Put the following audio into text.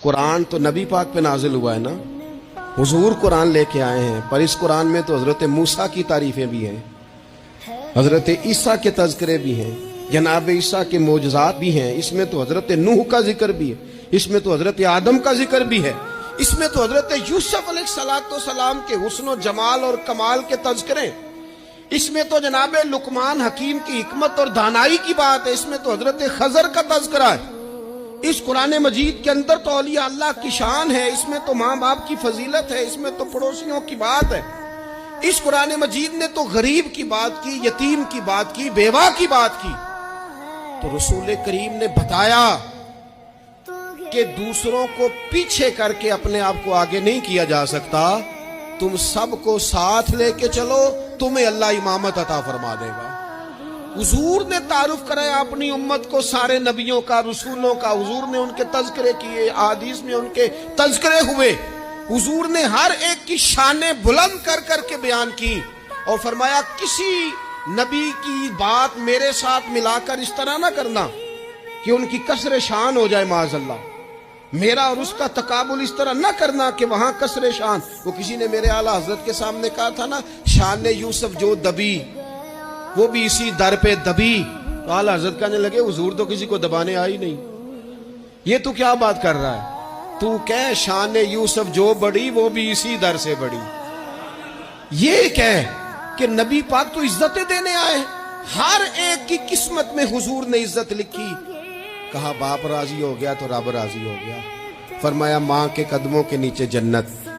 कुरान तो नबी पाक पे नाजिल हुआ है ना, हुजूर कुरान लेके आए हैं, पर इस कुरान में तो हजरत मूसा की तारीफें भी हैं, हजरत ईसा के तज़किरे भी हैं, जनाब ईसा के मोजज़ात भी हैं, इसमें तो हजरत नूह का जिक्र भी है, इसमें तो हजरत आदम का जिक्र भी है, इसमें तो हजरत यूसुफ अलैहिस्सलाम के हुस्न जमाल और कमाल के तज़किरे, इसमें तो जनाब लुकमान हकीम की हिकमत और दानाई की बात है, इसमें तो हजरत खजर का तज़किरा है। इस कुरान मजीद के अंदर तो औलिया अल्लाह की शान है, इसमें तो माँ बाप की फजीलत है, इसमें तो पड़ोसियों की बात है। इस कुरान मजीद ने तो गरीब की बात की, यतीम की बात की, बेवा की बात की। तो रसूल करीम ने बताया कि दूसरों को पीछे करके अपने आप को आगे नहीं किया जा सकता, तुम सबको साथ लेके चलो, तुम्हें अल्लाह इमामत अता फरमा देगा। हुजूर ने तारुफ कराया अपनी उम्मत को सारे नबियों का, रसूलों का, हुजूर ने उनके तज़किरे किए, हदीस में उनके तज़किरे हुए, हुजूर ने हर एक की शाने बुलंद कर करके बयान की और फरमाया किसी नबी की बात मेरे साथ मिलाकर इस तरह ना करना कि उनकी कसरे शान हो जाए माज़अल्लाह, मेरा और उसका तकाबुल इस तरह ना करना कि वहां कसरे शान। वो किसी ने मेरे आला हजरत के सामने कहा था ना, शान यूसुफ जो दबी वो भी इसी दर पे दबी, तो आला हजरत कहने लगे हुजूर तो किसी को दबाने आई नहीं, ये तू क्या बात कर रहा है, तू कह शान यूसुफ जो बड़ी वो भी इसी दर से बड़ी, ये कह कि नबी पाक तो इज्जतें देने आए, हर एक की किस्मत में हुजूर ने इज्जत लिखी। कहा बाप राजी हो गया तो रब राजी हो गया, फरमाया माँ के कदमों के नीचे जन्नत।